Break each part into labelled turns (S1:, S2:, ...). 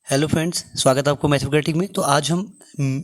S1: Hello friends, स्वागत है आपको मैथमेटिक्स में। तो आज हम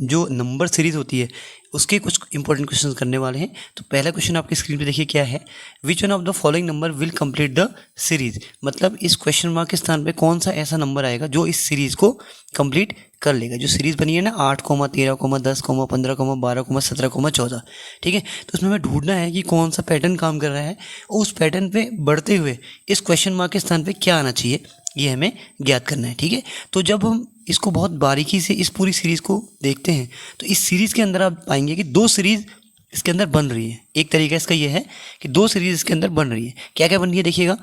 S1: जो नंबर सीरीज़ होती है उसके कुछ इंपॉर्टेंट क्वेश्चंस करने वाले हैं। तो पहला क्वेश्चन आपकी स्क्रीन पे देखिए क्या है। Which one of the following number will complete the series. मतलब इस क्वेश्चन मार्क के स्थान पे कौन सा ऐसा नंबर आएगा जो इस सीरीज़ को कंप्लीट कर लेगा। जो सीरीज़ बनी है ना 8, 13, 10, 15, 12, 17, 14, ठीक है। तो उसमें हमें ढूंढना है कि कौन सा पैटर्न काम कर रहा है और उस पैटर्न पे बढ़ते हुए इस क्वेश्चन मार्क के स्थान पे क्या आना चाहिए, ये हमें ज्ञात करना है, ठीक है। तो जब हम इसको बहुत बारीकी से इस पूरी सीरीज़ को देखते हैं तो इस सीरीज़ के अंदर आप पाएंगे कि दो सीरीज़ इसके अंदर बन रही है। एक तरीका इसका ये है कि दो सीरीज़ इसके अंदर बन रही है। क्या क्या बन रही है देखिएगा।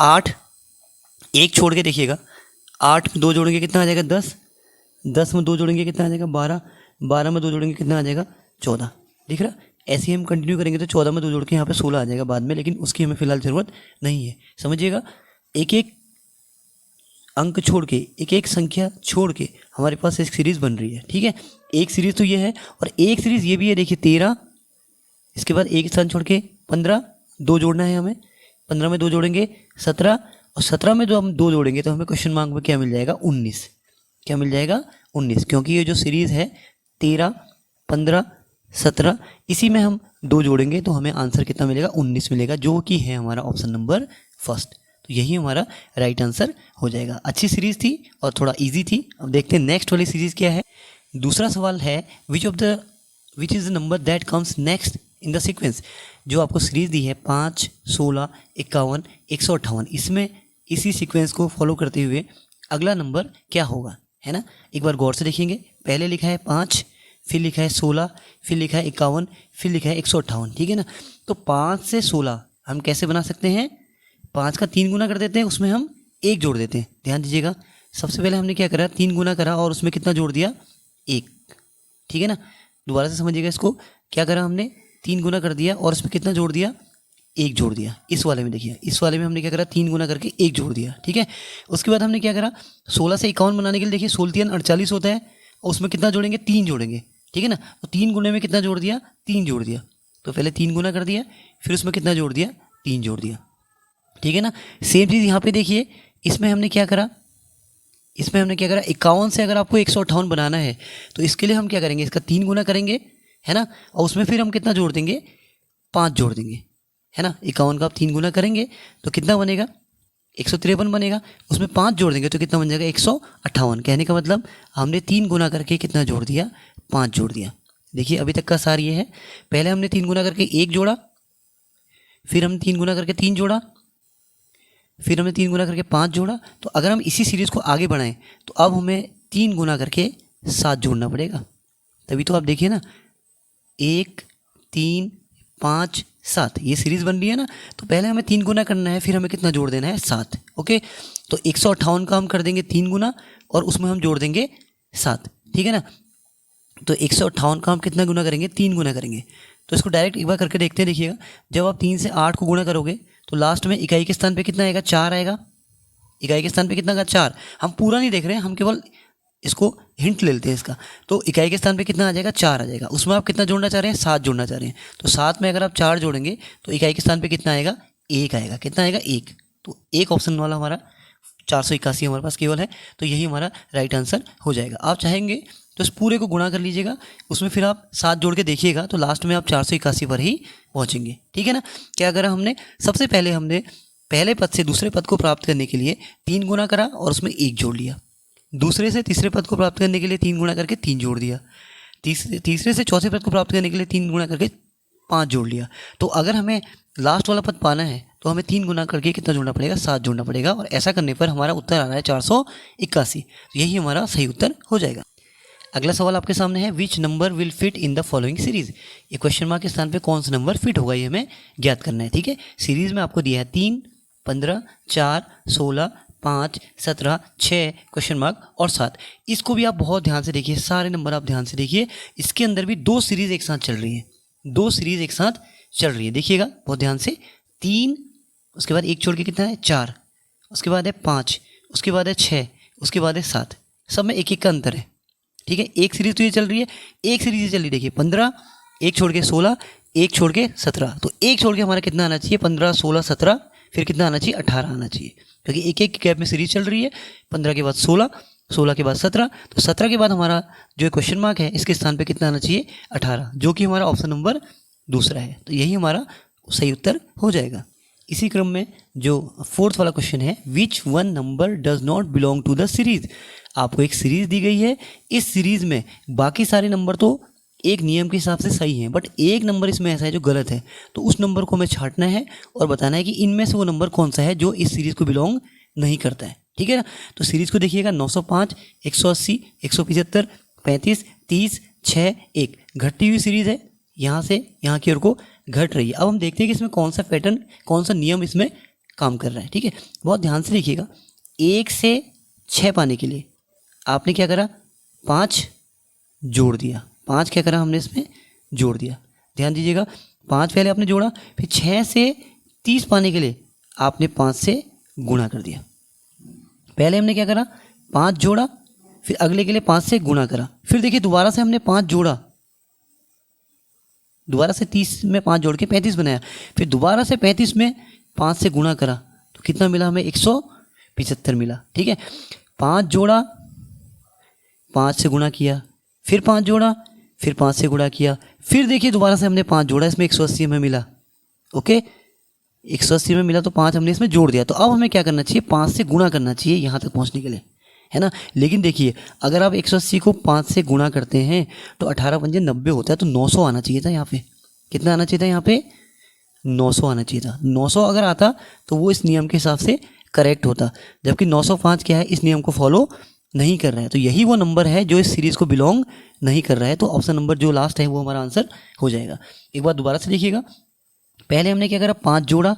S1: 8, एक छोड़ के देखिएगा, 8 में 2 जोड़ेंगे कितना आ जाएगा 10, 10 में 2 जोड़ेंगे कितना आ जाएगा 12, 12 में 2 जोड़ेंगे कितना आ जाएगा 14। दिख रहा। ऐसे ही हम कंटिन्यू करेंगे तो 14 में 2 जोड़ के यहाँ पे 16 आ जाएगा बाद में, लेकिन उसकी हमें फिलहाल ज़रूरत नहीं है। समझिएगा, एक एक अंक छोड़ के, एक एक संख्या छोड़ के हमारे पास एक सीरीज़ बन रही है, ठीक है। एक सीरीज़ तो ये है और एक सीरीज़ ये भी है। देखिए 13, इसके बाद एक स्थान छोड़ के 15, 2 जोड़ना है हमें। 15 में 2 जोड़ेंगे 17, और 17 में जो हम 2 जोड़ेंगे तो हमें क्वेश्चन मार्क में क्या मिल जाएगा 19। क्या मिल जाएगा 19, क्योंकि ये जो सीरीज़ है 13, 15, 17, इसी में हम 2 जोड़ेंगे तो हमें आंसर कितना मिलेगा 19 मिलेगा, जो कि है हमारा ऑप्शन नंबर फर्स्ट। तो यही हमारा राइट आंसर हो जाएगा। अच्छी सीरीज़ थी और थोड़ा इजी थी। अब देखते हैं नेक्स्ट वाली सीरीज़ क्या है। दूसरा सवाल है which is the number that comes next in the sequence. जो आपको सीरीज़ दी है 5, 16, 51, 158, इसमें इसी सीक्वेंस को फॉलो करते हुए अगला नंबर क्या होगा, है ना। एक बार गौर से देखेंगे। पहले लिखा है 5, फिर लिखा है 16, फिर लिखा है 51, फिर लिखा है 158, ठीक है ना। तो 5 से 16 हम कैसे बना सकते हैं, 5 का 3 गुना कर देते हैं, उसमें हम 1 जोड़ देते हैं। ध्यान दीजिएगा, सबसे पहले हमने क्या करा 3 गुना करा और उसमें कितना जोड़ दिया 1, ठीक है ना। दोबारा से समझिएगा इसको, क्या करा हमने 3 गुना कर दिया और उसमें कितना जोड़ दिया 1 जोड़ दिया। इस वाले में देखिए, इस वाले में हमने क्या करा 3 गुना करके 1 जोड़ दिया, ठीक है। उसके बाद हमने क्या करा 16 से 51 बनाने के लिए, देखिए 16 3 48 होता है और उसमें कितना जोड़ेंगे 3 जोड़ेंगे, ठीक है ना। तो 3 गुने में कितना जोड़ दिया 3 जोड़ दिया। तो पहले 3 गुना कर दिया, फिर उसमें कितना जोड़ दिया 3 जोड़ दिया, ठीक है ना। सेम चीज़ यहाँ पे देखिए, इसमें हमने क्या करा 51 से अगर आपको 158 बनाना है तो इसके लिए हम क्या करेंगे, इसका 3 गुना करेंगे, है ना। और उसमें फिर हम कितना जोड़ देंगे 5 जोड़ देंगे, है ना। 51 का आप 3 गुना करेंगे तो कितना बनेगा 153 बनेगा। उसमें 5 जोड़ देंगे तो कितना बन जाएगा 158। कहने का मतलब हमने 3 गुना करके कितना जोड़ दिया 5 जोड़ दिया। देखिए अभी तक का सार ये है, पहले हमने 3 गुना करके 1 जोड़ा, फिर हम 3 गुना करके 3 जोड़ा, फिर हमने 3 गुना करके 5 जोड़ा। तो अगर हम इसी सीरीज़ को आगे बढ़ाएं तो अब हमें 3 गुना करके 7 जोड़ना पड़ेगा। तभी तो आप देखिए ना 1, 3, 5, 7 ये सीरीज़ बन रही है ना। तो पहले हमें 3 गुना करना है, फिर हमें कितना जोड़ देना है 7। ओके, तो 158 का हम कर देंगे 3 गुना और उसमें हम जोड़ देंगे 7, ठीक है ना। तो 158 का हम कितना गुना करेंगे 3 गुना करेंगे। तो इसको डायरेक्ट एक बार करके देखते हैं। देखिएगा, जब आप 3 से 8 को गुणा करोगे तो लास्ट में इकाई के स्थान पे कितना आएगा 4 आएगा। इकाई के स्थान पे कितना आएगा 4। हम पूरा नहीं देख रहे हैं, हम केवल इसको हिंट ले लेते हैं इसका। तो इकाई के स्थान पे कितना आ जाएगा 4 आ जाएगा। उसमें आप कितना जोड़ना चाह रहे हैं 7 जोड़ना चाह रहे हैं। तो 7 में अगर आप 4 जोड़ेंगे तो इकाई के स्थान पे कितना आएगा 1 आएगा। कितना आएगा 1। तो एक ऑप्शन वाला हमारा 481 हमारे पास केवल है। तो यही हमारा राइट आंसर हो जाएगा। आप चाहेंगे तो इस पूरे को गुणा कर लीजिएगा, उसमें फिर आप 7 जोड़ के देखिएगा तो लास्ट में आप 481 पर ही पहुंचेंगे, ठीक है ना। क्या करा हमने, सबसे पहले हमने पहले पद से दूसरे पद को प्राप्त करने के लिए 3 गुना करा और उसमें 1 जोड़ लिया। दूसरे से तीसरे पद को प्राप्त करने के लिए 3 गुना करके 3 जोड़ दिया। तीसरे से चौथे पद को प्राप्त करने के लिए 3 गुना करके 5 जोड़ लिया। तो अगर हमें लास्ट वाला पद पाना है तो हमें 3 गुना करके कितना जोड़ना पड़ेगा 7 जोड़ना पड़ेगा। और ऐसा करने पर हमारा उत्तर आ रहा है 481। तो यही हमारा सही उत्तर हो जाएगा। अगला सवाल आपके सामने है which number will fit in the following series. ये क्वेश्चन मार्क के स्थान पे कौन सा नंबर फिट होगा ये हमें ज्ञात करना है, ठीक है। सीरीज में आपको दिया है 3, 15, 4, 16, 5, 17, 6 क्वेश्चन मार्क और 7। इसको भी आप बहुत ध्यान से देखिए, सारे नंबर आप ध्यान से देखिए। इसके अंदर भी 2 सीरीज एक साथ चल रही है, 2 सीरीज एक साथ चल रही है। देखिएगा बहुत ध्यान से, 3, उसके बाद 1 छोड़ के कितना है 4, उसके बाद है 5, उसके बाद है 6, उसके बाद है 7। सब में 1 का अंतर है, ठीक है। एक सीरीज तो ये चल रही है, एक सीरीज ये चल रही है। देखिए 15, 1 छोड़ के 16, 1 छोड़ के 17। तो 1 छोड़ के हमारा कितना आना चाहिए 15, 16, 17, फिर कितना आना चाहिए 18 आना चाहिए, क्योंकि एक एक गैप में सीरीज चल रही है। 15 के बाद 16, 16 के बाद 17, तो 17 के बाद हमारा जो क्वेश्चन मार्क है इसके स्थान पे कितना आना चाहिए 18, जो कि हमारा ऑप्शन नंबर दूसरा है। तो यही हमारा सही उत्तर हो जाएगा। इसी क्रम में जो फोर्थ वाला क्वेश्चन है, which one number does not belong to the series. आपको एक सीरीज दी गई है, इस सीरीज में बाकी सारे नंबर तो एक नियम के हिसाब से सही है, बट एक नंबर इसमें ऐसा है जो गलत है। तो उस नंबर को हमें छांटना है और बताना है कि इनमें से वो नंबर कौन सा है जो इस सीरीज को बिलोंग नहीं करता है। ठीक है ना। तो सीरीज को देखिएगा, 905, 180, 175, 35, 30, 6, 1 घटती हुई सीरीज है, यहाँ से यहाँ की ओर को घट रही है। अब हम देखते हैं कि इसमें कौन सा पैटर्न, कौन सा नियम इसमें काम कर रहा है। ठीक है, बहुत ध्यान से देखिएगा। 1 से 6 पाने के लिए आपने क्या करा, 5 जोड़ दिया। 5 क्या करा हमने इसमें जोड़ दिया। ध्यान दीजिएगा, 5 पहले आपने जोड़ा, फिर 6 से 30 पाने के लिए आपने 5 से गुणा कर दिया। पहले हमने क्या करा, 5 जोड़ा, फिर अगले के लिए 5 से गुणा करा। फिर देखिए दोबारा से हमने 5 जोड़ा, दोबारा से 30 में 5 जोड़ के 35 बनाया, फिर दोबारा से 35 में 5 से गुणा करा, तो कितना मिला हमें 175 मिला। ठीक है, 5 जोड़ा, 5 से गुणा किया, फिर 5 जोड़ा, फिर 5 से गुणा किया, फिर देखिए दोबारा से हमने 5 जोड़ा, इसमें 180 में मिला। ओके, 180 में मिला तो 5 हमने इसमें जोड़ दिया। तो अब हमें क्या करना चाहिए, 5 से गुणा करना चाहिए यहाँ तक पहुँचने के लिए, है ना। लेकिन देखिए अगर आप 180 को 5 से गुणा करते हैं तो 18 पंजे 90 होता है, तो 900 आना चाहिए था यहाँ पे। कितना आना चाहिए था यहाँ पे, 900 आना चाहिए था। 900 अगर आता तो वो इस नियम के हिसाब से करेक्ट होता, जबकि 905 क्या है, इस नियम को फॉलो नहीं कर रहा है। तो यही वो नंबर है जो इस सीरीज़ को बिलोंग नहीं कर रहा है। तो ऑप्शन नंबर जो लास्ट है वो हमारा आंसर हो जाएगा। एक बार दोबारा से देखिएगा, पहले हमने क्या करा, 5 जोड़ा,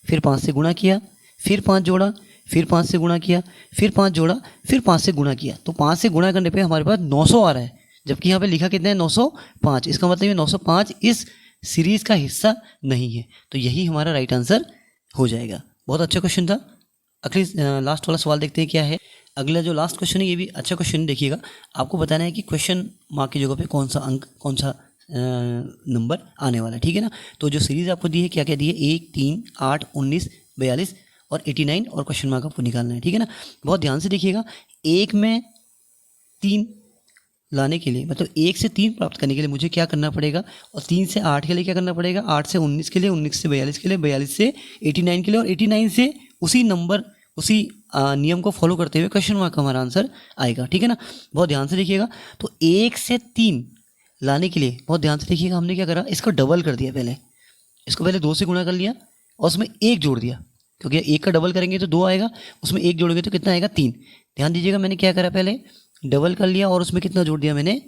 S1: फिर 5 से गुणा किया, फिर 5 जोड़ा, फिर 5 से गुणा किया, फिर 5 जोड़ा, फिर 5 से गुणा किया। तो 5 से गुणा करने पे हमारे पास 900 आ रहा है, जबकि यहाँ पे लिखा कितना है 905। इसका मतलब ये 905 इस सीरीज़ का हिस्सा नहीं है। तो यही हमारा राइट आंसर हो जाएगा। बहुत अच्छा क्वेश्चन था। अगली लास्ट वाला सवाल देखते हैं क्या है। अगला जो लास्ट क्वेश्चन है ये भी अच्छा क्वेश्चन, देखिएगा। आपको बताना है कि क्वेश्चन मार्क की जगह पे कौन सा अंक, कौन सा नंबर आने वाला है। ठीक है ना। तो जो सीरीज़ आपको दी है, क्या क्या दी है, 1, 3, 8, 19, 42 और 89 और क्वेश्चन मार्क आपको निकालना है। ठीक है ना। बहुत ध्यान से देखिएगा, 1 में 3 लाने के लिए, मतलब 1 से 3 प्राप्त करने के लिए मुझे क्या करना पड़ेगा, और 3 से 8 के लिए क्या करना पड़ेगा, 8 से 19 के लिए, 19 से 42 के लिए, 42 से 89 के लिए, और 89 से उसी नंबर, उसी नियम को फॉलो करते हुए क्वेश्चन मार्क का हमारा आंसर आएगा। ठीक है ना। बहुत ध्यान से देखिएगा। तो 1 से 3 लाने के लिए बहुत ध्यान से देखिएगा, हमने क्या करा, इसको डबल कर दिया। पहले इसको पहले 2 से गुणा कर लिया और उसमें 1 जोड़ दिया, क्योंकि 1 का डबल करेंगे तो 2 आएगा, उसमें 1 जोड़ेंगे तो कितना आएगा, 3। ध्यान दीजिएगा, मैंने क्या करा, पहले डबल कर लिया और उसमें कितना जोड़ दिया, मैंने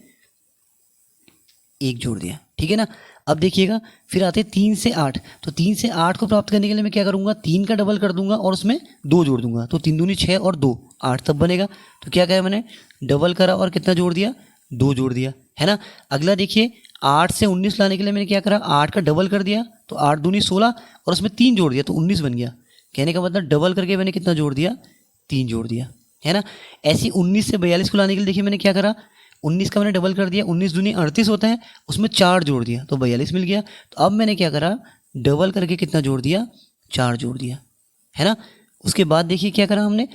S1: 1 जोड़ दिया। ठीक है ना। अब देखिएगा, फिर आते 3 से 8। तो 3 से 8 को प्राप्त करने के लिए मैं क्या करूँगा, 3 का डबल कर दूंगा और उसमें 2 जोड़ दूंगा। तो 3 दूनी 6 और 2 8 तब बनेगा। तो क्या करा मैंने, डबल करा और कितना जोड़ दिया, 2 जोड़ दिया, है ना। अगला देखिए, 8 से 19 लाने के लिए मैंने क्या करा, 8 का डबल कर दिया, तो 8 दूनी 16 और उसमें 3 जोड़ दिया, तो 19 बन गया। कहने का मतलब डबल करके मैंने कितना जोड़ दिया, 3 जोड़ दिया, है ना। ऐसी 19 से 42 को लाने के लिए देखिए मैंने क्या करा, 19 का मैंने डबल कर दिया, 19 दूनी 38 होता है, उसमें 4 जोड़ दिया, तो 42 मिल गया। तो अब मैंने क्या करा, डबल करके कितना जोड़ दिया, 4 जोड़ दिया, है ना। उसके बाद देखिए क्या करा हमने,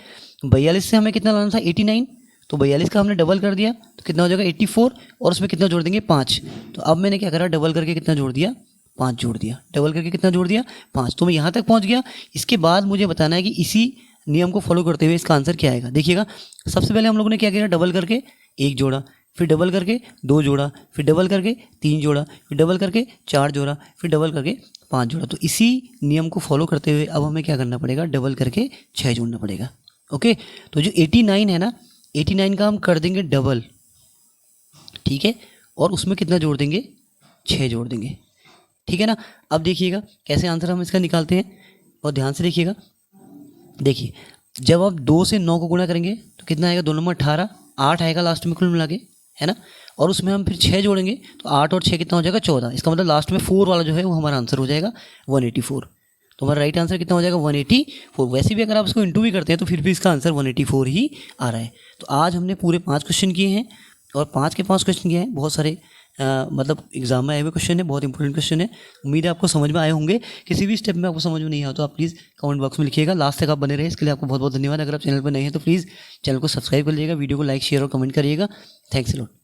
S1: 42 से हमें कितना लाना था, 89, तो 42 का हमने डबल कर दिया, तो कितना हो जाएगा 84, और उसमें कितना जोड़ देंगे, 5। तो अब मैंने क्या करा, डबल करके कितना जोड़ दिया, 5 जोड़ दिया, डबल करके कितना जोड़ दिया, 5। तो मैं यहाँ तक पहुँच गया। इसके बाद मुझे बताना है कि इसी नियम को फॉलो करते हुए इसका आंसर क्या आएगा। देखिएगा, सबसे पहले हम लोगों ने क्या किया, डबल करके 1 जोड़ा, फिर डबल करके 2 जोड़ा, फिर डबल करके 3 जोड़ा, फिर डबल करके 4 जोड़ा, फिर डबल करके 5 जोड़ा। तो इसी नियम को फॉलो करते हुए अब हमें क्या करना पड़ेगा, डबल करके 6 जोड़ना पड़ेगा। ओके, तो जो 89 है ना, 89 का हम कर देंगे डबल, ठीक है, और उसमें कितना जोड़ देंगे, 6 जोड़ देंगे। ठीक है ना। अब देखिएगा कैसे आंसर हम इसका निकालते हैं, और ध्यान से देखिएगा। देखिए, जब आप 2 से 9 को गुणा करेंगे तो कितना आएगा, 2 नंबर 18, 8 आएगा लास्ट में कुल मिला के, है ना। और उसमें हम फिर 6 जोड़ेंगे तो 8 और 6 कितना हो जाएगा, 14। इसका मतलब लास्ट में 4 वाला जो है वो हमारा आंसर हो जाएगा 184। तो हमारा राइट आंसर कितना हो जाएगा, 184। वैसे भी अगर आप इसको इंटू भी करते हैं तो फिर भी इसका आंसर 184 ही आ रहा है। तो आज हमने पूरे 5 क्वेश्चन किए हैं, और 5 के 5 क्वेश्चन किए हैं। बहुत सारे मतलब एग्जाम में आए हुए क्वेश्चन है, बहुत इंपॉर्टेंट क्वेश्चन है। उम्मीद है आपको समझ में आए होंगे। किसी भी स्टेप में आपको समझ में नहीं आया तो आप प्लीज़ कमेंट बॉक्स में लिखिएगा। लास्ट तक आप बने रहे, इसके लिए आपको बहुत बहुत धन्यवाद। अगर आप चैनल पर नए हैं तो प्लीज़ चैनल को सब्सक्राइब कर लीजिएगा, वीडियो को लाइक शेयर और कमेंट करिएगा। Thanks a lot.